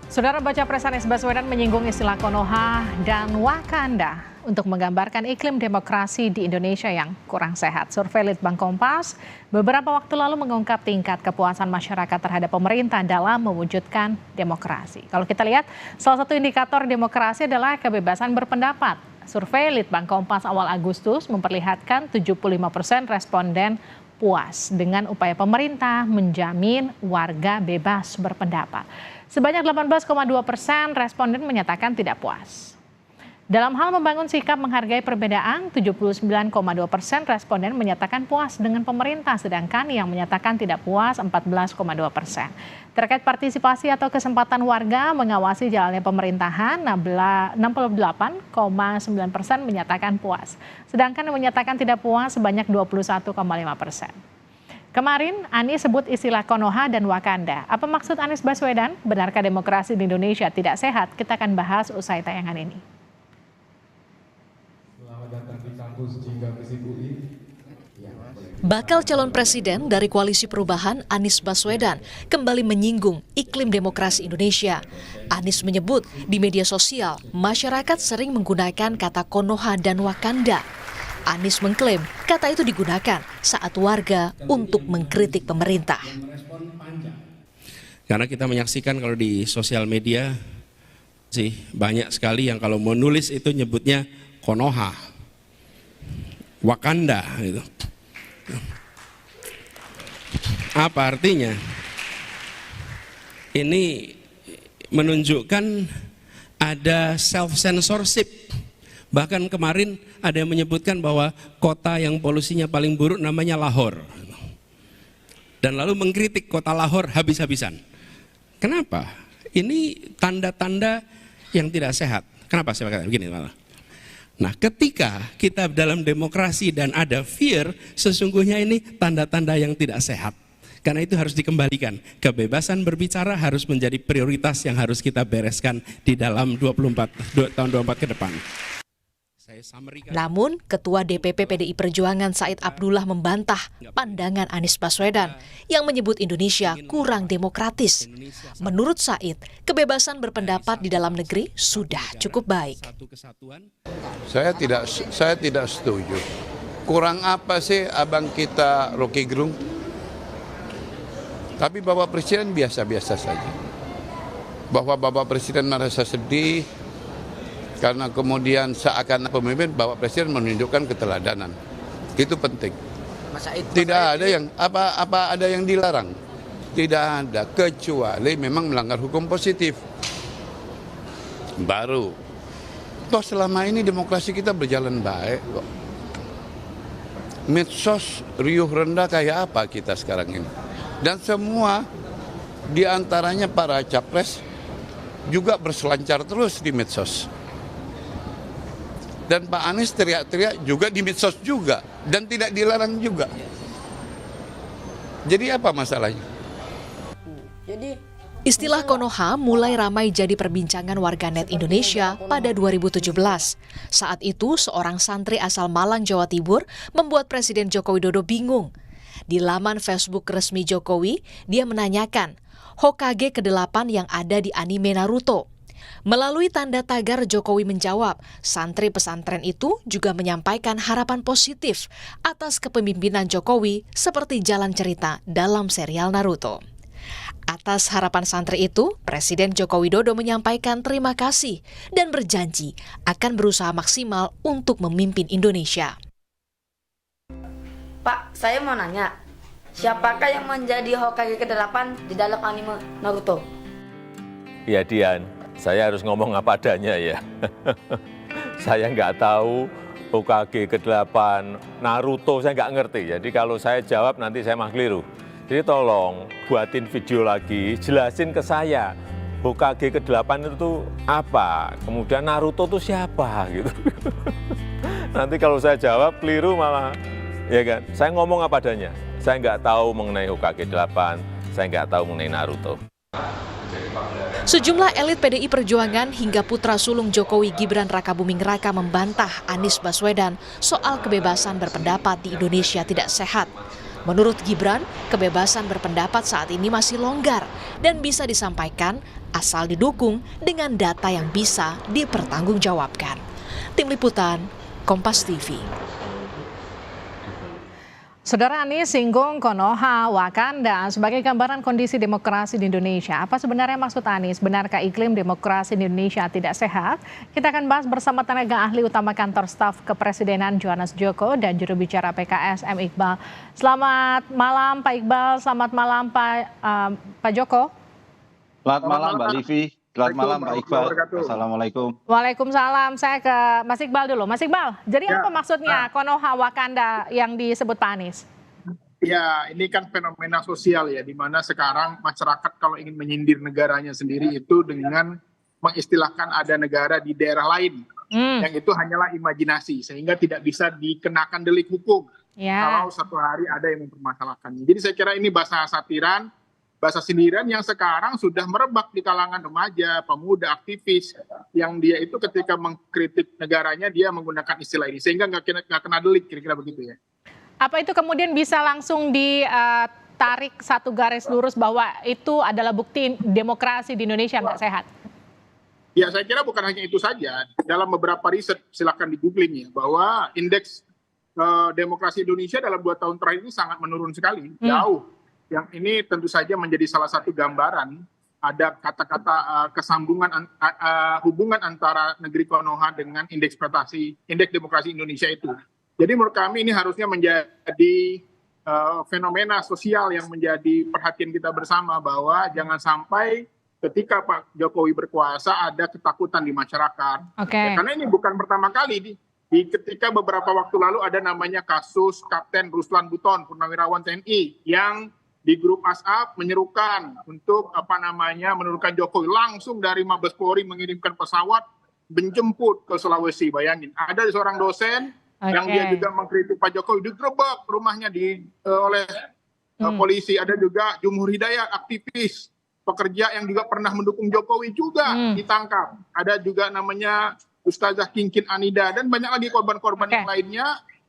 Saudara, baca pres Anies Baswedan menyinggung istilah Konoha dan Wakanda untuk menggambarkan iklim demokrasi di Indonesia yang kurang sehat. Survei Litbang Kompas beberapa waktu lalu mengungkap tingkat kepuasan masyarakat terhadap pemerintah dalam mewujudkan demokrasi. Kalau kita lihat, salah satu indikator demokrasi adalah kebebasan berpendapat. Survei Litbang Kompas awal Agustus memperlihatkan 75% responden puas dengan upaya pemerintah menjamin warga bebas berpendapat. Sebanyak 18,2% responden menyatakan tidak puas. Dalam hal membangun sikap menghargai perbedaan, 79,2% responden menyatakan puas dengan pemerintah, sedangkan yang menyatakan tidak puas 14,2%. Terkait partisipasi atau kesempatan warga mengawasi jalannya pemerintahan, 68,9% menyatakan puas, sedangkan yang menyatakan tidak puas sebanyak 21,5%. Kemarin, Anies sebut istilah Konoha dan Wakanda. Apa maksud Anies Baswedan? Benarkah demokrasi di Indonesia tidak sehat? Kita akan bahas usai tayangan ini. Bakal calon presiden dari Koalisi Perubahan Anies Baswedan kembali menyinggung iklim demokrasi Indonesia. Anies menyebut di media sosial masyarakat sering menggunakan kata Konoha dan Wakanda. Anies mengklaim kata itu digunakan saat warga untuk mengkritik pemerintah. Karena kita menyaksikan kalau di sosial media sih banyak sekali yang kalau mau nulis itu nyebutnya Konoha, Wakanda gitu. Apa artinya? Ini menunjukkan ada self-censorship. Bahkan kemarin ada yang menyebutkan bahwa kota yang polusinya paling buruk namanya Lahore. Dan lalu mengkritik kota Lahore habis-habisan. Kenapa? Ini tanda-tanda yang tidak sehat. Kenapa saya katakan begini malah? Nah, ketika kita dalam demokrasi dan ada fear, sesungguhnya ini tanda-tanda yang tidak sehat. Karena itu harus dikembalikan. Kebebasan berbicara harus menjadi prioritas yang harus kita bereskan di dalam tahun 24 ke depan. Namun, Ketua DPP PDI Perjuangan Said Abdullah membantah pandangan Anies Baswedan yang menyebut Indonesia kurang demokratis. Menurut Said, kebebasan berpendapat di dalam negeri sudah cukup baik. Saya tidak setuju. Kurang apa sih abang kita Rocky Gerung? Tapi Bapak Presiden biasa-biasa saja. Bahwa Bapak Presiden merasa sedih karena kemudian seakan pemimpin, Bapak Presiden menunjukkan keteladanan. Itu penting. Tidak ada yang apa ada yang dilarang. Tidak ada, kecuali memang melanggar hukum positif. Baru. Toh selama ini demokrasi kita berjalan baik kok. Medsos riuh rendah kayak apa kita sekarang ini. Dan semua diantaranya para capres juga berselancar terus di medsos. Dan Pak Anies teriak-teriak juga di medsos juga. Dan tidak dilarang juga. Jadi apa masalahnya? Istilah Konoha mulai ramai jadi perbincangan warganet Indonesia pada 2017. Saat itu seorang santri asal Malang, Jawa Timur membuat Presiden Joko Widodo bingung. Di laman Facebook resmi Jokowi, dia menanyakan Hokage ke-8 yang ada di anime Naruto. Melalui tanda tagar Jokowi menjawab, santri pesantren itu juga menyampaikan harapan positif atas kepemimpinan Jokowi seperti jalan cerita dalam serial Naruto. Atas harapan santri itu, Presiden Joko Widodo menyampaikan terima kasih dan berjanji akan berusaha maksimal untuk memimpin Indonesia. Pak, saya mau nanya, siapakah yang menjadi Hokage ke-8 di dalam anime Naruto? Ya Dian, saya harus ngomong apa adanya ya. Saya nggak tahu Hokage ke-8 Naruto, saya nggak ngerti. Jadi kalau saya jawab nanti saya mah keliru. Jadi tolong buatin video lagi, jelasin ke saya Hokage ke-8 itu apa, kemudian Naruto itu siapa gitu. Nanti kalau saya jawab keliru malah, ya kan? Saya ngomong apa adanya. Saya nggak tahu mengenai Hokage 8, saya nggak tahu mengenai Naruto. Sejumlah elit PDI Perjuangan hingga putra sulung Jokowi Gibran Rakabuming Raka membantah Anies Baswedan soal kebebasan berpendapat di Indonesia tidak sehat. Menurut Gibran, kebebasan berpendapat saat ini masih longgar dan bisa disampaikan asal didukung dengan data yang bisa dipertanggungjawabkan. Tim Liputan, Kompas TV. Saudara Anies singgung Konoha, Wakanda sebagai gambaran kondisi demokrasi di Indonesia. Apa sebenarnya maksud Anies? Benarkah iklim demokrasi di Indonesia tidak sehat? Kita akan bahas bersama tenaga ahli utama kantor staf kepresidenan Johannes Joko dan juru bicara PKS M. Iqbal. Selamat malam Pak Iqbal, selamat malam Pak Joko. Selamat malam Mbak Livi, selamat malam Pak Iqbal. Assalamualaikum. Waalaikumsalam. Saya ke Mas Iqbal dulu. Mas Iqbal, jadi apa maksudnya Konoha Wakanda yang disebut Pak Anies? Ya, ini kan fenomena sosial ya, di mana sekarang masyarakat kalau ingin menyindir negaranya sendiri itu dengan mengistilahkan ada negara di daerah lain. Yang itu hanyalah imajinasi, sehingga tidak bisa dikenakan delik hukum kalau satu hari ada yang mempermasalahkannya. Jadi saya kira ini bahasa satiran, bahasa sindiran yang sekarang sudah merebak di kalangan remaja, pemuda, aktivis, yang dia itu ketika mengkritik negaranya dia menggunakan istilah ini, sehingga nggak kena delik, kira-kira begitu ya. Apa itu kemudian bisa langsung ditarik satu garis lurus bahwa itu adalah bukti demokrasi di Indonesia nggak sehat? Ya, saya kira bukan hanya itu saja. Dalam beberapa riset, silakan di googling ya, bahwa indeks demokrasi Indonesia dalam 2 tahun terakhir ini sangat menurun sekali, jauh. Yang ini tentu saja menjadi salah satu gambaran ada kata-kata kesambungan hubungan antara negeri Konoha dengan indeks demokrasi Indonesia itu. Jadi menurut kami ini harusnya menjadi fenomena sosial yang menjadi perhatian kita bersama, bahwa jangan sampai ketika Pak Jokowi berkuasa ada ketakutan di masyarakat. Ya, karena ini bukan pertama kali ketika beberapa waktu lalu ada namanya kasus Kapten Ruslan Buton, purnawirawan TNI yang di grup WhatsApp menyerukan untuk menurunkan Jokowi, langsung dari Mabes Polri mengirimkan pesawat menjemput ke Sulawesi. Bayangin, ada seorang dosen yang dia juga mengkritik Pak Jokowi, digerebek rumahnya oleh polisi. Ada juga Jumhur Hidayat, aktivis pekerja yang juga pernah mendukung Jokowi juga ditangkap. Ada juga namanya Ustazah Kinkin Anida, dan banyak lagi korban-korban yang lainnya,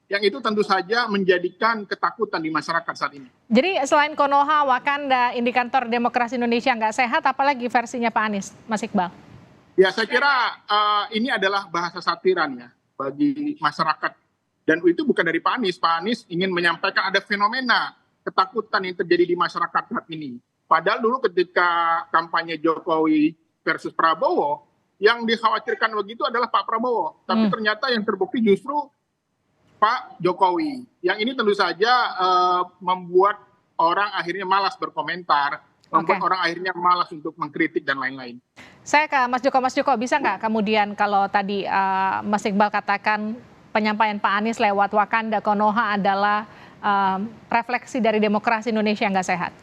yang itu tentu saja menjadikan ketakutan di masyarakat saat ini. Jadi selain Konoha, Wakanda, indikator demokrasi Indonesia nggak sehat, apalagi versinya Pak Anies, Mas Iqbal? Ya, saya kira ini adalah bahasa satiran ya bagi masyarakat. Dan itu bukan dari Pak Anies. Pak Anies ingin menyampaikan ada fenomena ketakutan yang terjadi di masyarakat saat ini. Padahal dulu ketika kampanye Jokowi versus Prabowo, yang dikhawatirkan begitu adalah Pak Prabowo. Tapi ternyata yang terbukti justru Pak Jokowi. Yang ini tentu saja membuat orang akhirnya malas berkomentar, membuat orang akhirnya malas untuk mengkritik dan lain-lain. Saya ke Mas Joko, bisa nggak kemudian kalau tadi Mas Iqbal katakan penyampaian Pak Anies lewat Wakanda, Konoha adalah refleksi dari demokrasi Indonesia yang nggak sehat?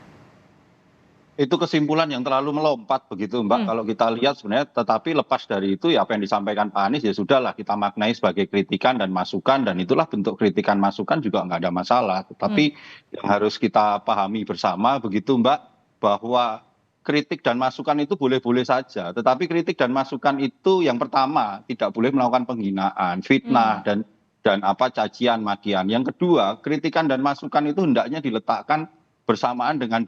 Itu kesimpulan yang terlalu melompat begitu Mbak, kalau kita lihat sebenarnya. Tetapi lepas dari itu ya apa yang disampaikan Pak Anies ya sudahlah, kita maknai sebagai kritikan dan masukan, dan itulah bentuk kritikan masukan juga nggak ada masalah. Tetapi yang harus kita pahami bersama begitu Mbak, bahwa kritik dan masukan itu boleh-boleh saja, tetapi kritik dan masukan itu yang pertama tidak boleh melakukan penghinaan, fitnah dan cacian, makian. Yang kedua, kritikan dan masukan itu hendaknya diletakkan bersamaan dengan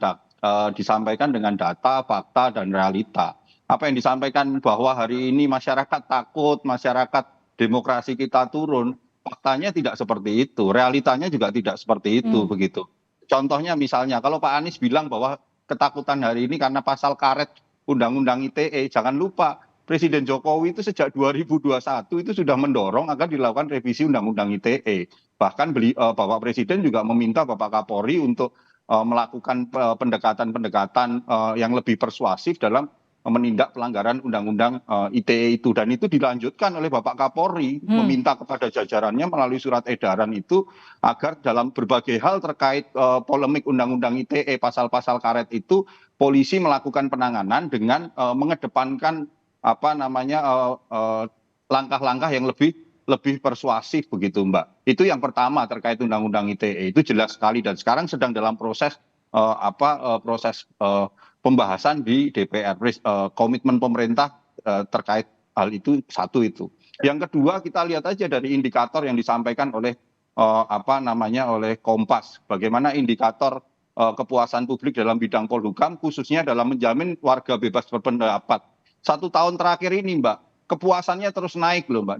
disampaikan dengan data, fakta, dan realita. Apa yang disampaikan bahwa hari ini masyarakat takut, masyarakat demokrasi kita turun, faktanya tidak seperti itu, realitanya juga tidak seperti itu begitu. Contohnya misalnya kalau Pak Anies bilang bahwa ketakutan hari ini karena pasal karet Undang-Undang ITE, jangan lupa Presiden Jokowi itu sejak 2021 itu sudah mendorong agar dilakukan revisi Undang-Undang ITE. Bahkan Bapak Presiden juga meminta Bapak Kapolri untuk melakukan pendekatan-pendekatan yang lebih persuasif dalam menindak pelanggaran Undang-Undang ITE itu. Dan itu dilanjutkan oleh Bapak Kapolri, meminta kepada jajarannya melalui surat edaran itu agar dalam berbagai hal terkait polemik Undang-Undang ITE, pasal-pasal karet itu, polisi melakukan penanganan dengan mengedepankan langkah-langkah yang lebih persuasif begitu Mbak. Itu yang pertama terkait Undang-Undang ITE, itu jelas sekali, dan sekarang sedang dalam proses pembahasan di DPR, komitmen pemerintah terkait hal itu. Satu itu. Yang kedua, kita lihat aja dari indikator yang disampaikan oleh oleh Kompas. Bagaimana indikator kepuasan publik dalam bidang Polhukam, khususnya dalam menjamin warga bebas berpendapat. 1 tahun terakhir ini, Mbak, kepuasannya terus naik loh, Mbak.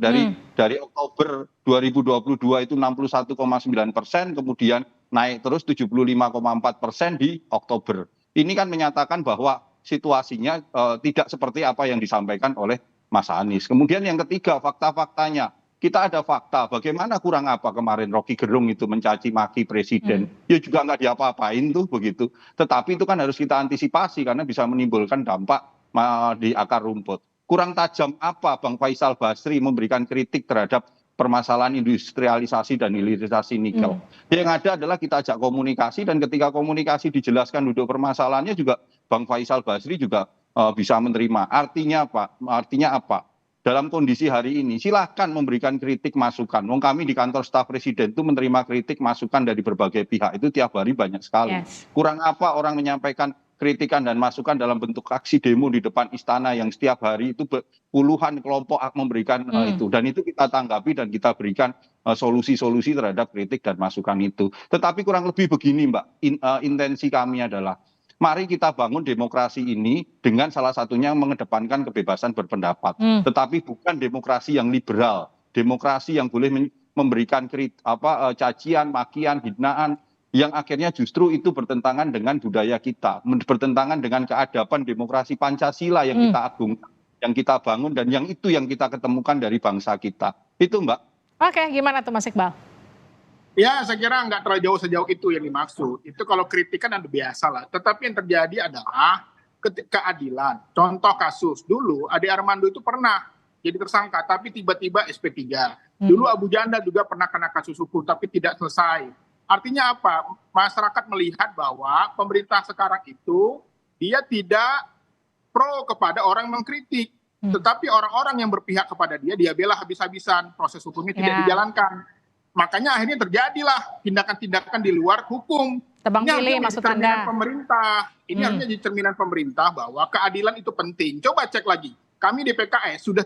Dari Oktober 2022 itu 61,9%, kemudian naik terus 75,4% di Oktober. Ini kan menyatakan bahwa situasinya tidak seperti apa yang disampaikan oleh Mas Anies. Kemudian yang ketiga, fakta-faktanya. Kita ada fakta, bagaimana kurang apa kemarin Rocky Gerung itu mencaci maki presiden. Ya juga nggak diapa-apain tuh begitu. Tetapi itu kan harus kita antisipasi karena bisa menimbulkan dampak di akar rumput. Kurang tajam apa Bang Faisal Basri memberikan kritik terhadap permasalahan industrialisasi dan hilirisasi nikel. Yang ada adalah kita ajak komunikasi, dan ketika komunikasi dijelaskan duduk permasalahannya juga Bang Faisal Basri juga bisa menerima. Artinya apa? Dalam kondisi hari ini silahkan memberikan kritik masukan. Kami di kantor staf presiden itu menerima kritik masukan dari berbagai pihak, itu tiap hari banyak sekali. Kurang apa orang menyampaikan kritikan dan masukan dalam bentuk aksi demo di depan istana yang setiap hari itu puluhan kelompok memberikan itu, dan itu kita tanggapi dan kita berikan solusi-solusi terhadap kritik dan masukan itu. Tetapi kurang lebih begini, Mbak, intensi kami adalah mari kita bangun demokrasi ini dengan salah satunya mengedepankan kebebasan berpendapat, tetapi bukan demokrasi yang liberal, demokrasi yang boleh memberikan cacian, makian, hinaan, yang akhirnya justru itu bertentangan dengan budaya kita, bertentangan dengan keadaban demokrasi Pancasila yang kita agungkan, yang kita bangun, dan yang itu yang kita ketemukan dari bangsa kita. Itu, Mbak. Oke, gimana tuh Mas Iqbal? Ya, saya kira nggak terlalu jauh sejauh itu yang dimaksud. Itu kalau kritikan ada biasa lah. Tetapi yang terjadi adalah keadilan. Contoh kasus, dulu Ade Armando itu pernah jadi tersangka, tapi tiba-tiba SP3. Dulu Abu Janda juga pernah kena kasus hukum, tapi tidak selesai. Artinya apa? Masyarakat melihat bahwa pemerintah sekarang itu dia tidak pro kepada orang yang mengkritik. Tetapi orang-orang yang berpihak kepada dia bela habis-habisan. Proses hukumnya tidak dijalankan. Makanya akhirnya terjadilah tindakan-tindakan di luar hukum. Tebang pilih maksud Anda. Pemerintah. Ini harusnya jadi cerminan pemerintah bahwa keadilan itu penting. Coba cek lagi. Kami di PKS sudah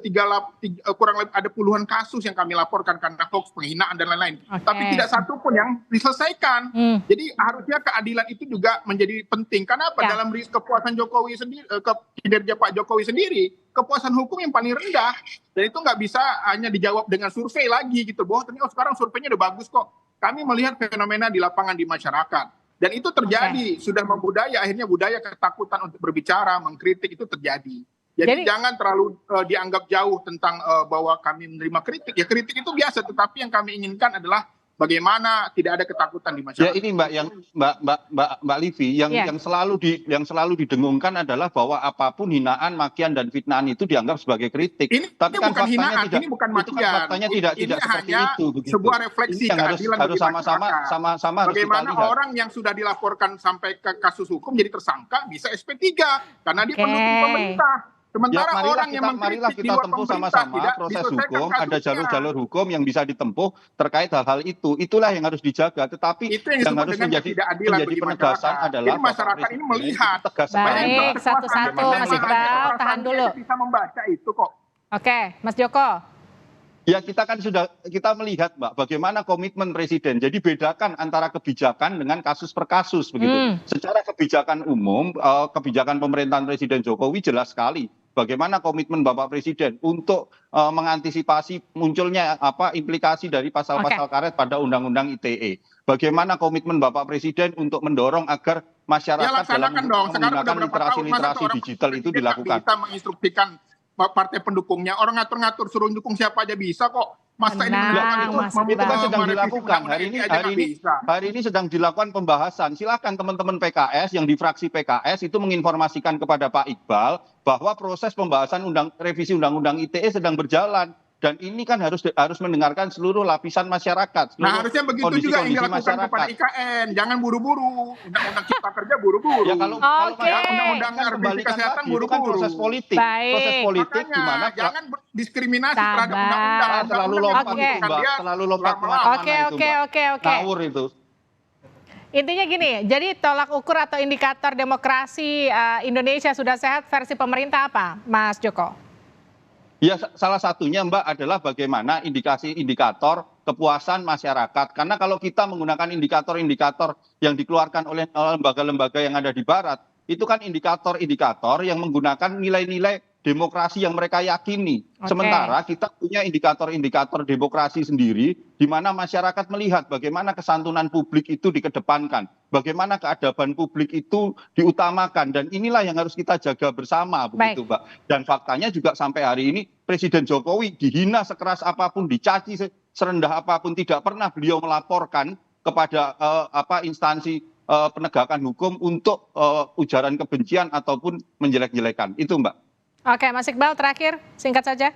kurang lebih ada puluhan kasus yang kami laporkan karena hoax, penghinaan dan lain-lain. Tapi tidak satu pun yang diselesaikan. Jadi harusnya keadilan itu juga menjadi penting. Karena apa? Dalam kepuasan Jokowi sendiri, kinerja Pak Jokowi sendiri, kepuasan hukum yang paling rendah. Dan itu nggak bisa hanya dijawab dengan survei lagi gitu. Bahwa ternyata sekarang surveinya udah bagus kok. Kami melihat fenomena di lapangan di masyarakat. Dan itu terjadi, sudah membudaya, akhirnya budaya ketakutan untuk berbicara, mengkritik itu terjadi. Jadi jangan terlalu dianggap jauh tentang bahwa kami menerima kritik. Ya kritik itu biasa, tetapi yang kami inginkan adalah bagaimana tidak ada ketakutan di masyarakat. Ya ini Mbak, yang Mbak Livi, yang selalu didengungkan adalah bahwa apapun hinaan, makian dan fitnaan itu dianggap sebagai kritik. Tapi kan bukan hinaan, ini bukan makian. Faktanya tidak seperti itu. Sebuah refleksi keadilan harus sama-sama. Bagaimana orang yang sudah dilaporkan sampai ke kasus hukum jadi tersangka bisa SP3 karena dia pendukung pemerintah. Sementara orang yang marilah kita tempuh sama-sama proses hukum, ada jalur-jalur hukum yang bisa ditempuh terkait hal-hal itu. Itulah yang harus dijaga. Tetapi yang harus menjadi penegasan adalah masyarakat ini melihat. Baik, satu-satu Mas Iqbal, tahan dulu. Bisa membaca itu kok. Oke, Mas Joko. Ya kita melihat Mbak bagaimana komitmen presiden. Jadi bedakan antara kebijakan dengan kasus per kasus begitu. Secara kebijakan umum, kebijakan pemerintahan Presiden Jokowi jelas sekali bagaimana komitmen Bapak Presiden untuk mengantisipasi munculnya implikasi dari pasal-pasal karet pada Undang-Undang ITE. Bagaimana komitmen Bapak Presiden untuk mendorong agar masyarakat dalam menggunakan literasi digital itu dilakukan. Kita menginstruksikan partai pendukungnya, orang ngatur-ngatur suruh dukung siapa aja bisa kok. Masa ini itu kan sedang dilakukan hari ini sedang dilakukan pembahasan. Silakan teman-teman PKS yang di fraksi PKS itu menginformasikan kepada Pak Iqbal bahwa proses pembahasan revisi Undang-Undang ITE sedang berjalan. Dan ini kan harus mendengarkan seluruh lapisan masyarakat. Nah harusnya begitu juga yang dilakukan kepada IKN. Jangan buru-buru. Undang-undang Cipta Kerja buru-buru. Ya kalau undang-undang RBC Kesehatan buru-buru. Itu kan proses politik. Proses politik di mana jangan diskriminasi terhadap undang-undang. Terlalu lompat itu, Mbak. Terlalu lompat kemana-mana itu, Mbak. Ngawur itu. Intinya gini, jadi tolak ukur atau indikator demokrasi Indonesia sudah sehat versi pemerintah apa, Mas Joko? Ya, salah satunya Mbak adalah bagaimana indikator kepuasan masyarakat. Karena kalau kita menggunakan indikator-indikator yang dikeluarkan oleh lembaga-lembaga yang ada di Barat, itu kan indikator-indikator yang menggunakan nilai-nilai demokrasi yang mereka yakini. Sementara kita punya indikator-indikator demokrasi sendiri, di mana masyarakat melihat bagaimana kesantunan publik itu dikedepankan, bagaimana keadaban publik itu diutamakan, dan inilah yang harus kita jaga bersama, begitu Mbak. Dan faktanya juga sampai hari ini Presiden Jokowi dihina sekeras apapun, dicaci serendah apapun, tidak pernah beliau melaporkan kepada instansi penegakan hukum untuk ujaran kebencian ataupun menjelek-jelekan. Itu Mbak. Oke, Mas Iqbal terakhir, singkat saja.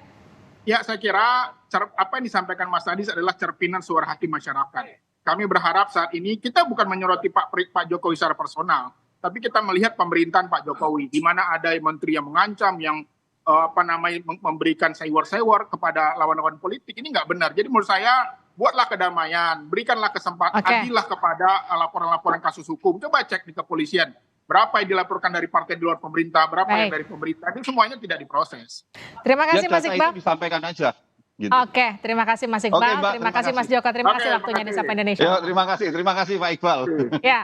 Ya, saya kira apa yang disampaikan Mas Adis adalah cerminan suara hati masyarakat. Kami berharap saat ini kita bukan menyoroti Pak Jokowi secara personal, tapi kita melihat pemerintahan Pak Jokowi, di mana ada menteri yang mengancam, yang memberikan sewor-sewor kepada lawan-lawan politik. Ini nggak benar. Jadi menurut saya, buatlah kedamaian, berikanlah kesempatan, adillah kepada laporan-laporan kasus hukum. Coba cek di kepolisian. Berapa yang dilaporkan dari partai di luar pemerintah, berapa yang dari pemerintah, itu semuanya tidak diproses. Terima kasih Mas Iqbal. Itu disampaikan aja. Gitu. Oke, terima kasih Mas Iqbal, terima kasih Mas Joko, terima kasih waktunya di Sapa Indonesia. Terima kasih Pak Iqbal. Ya.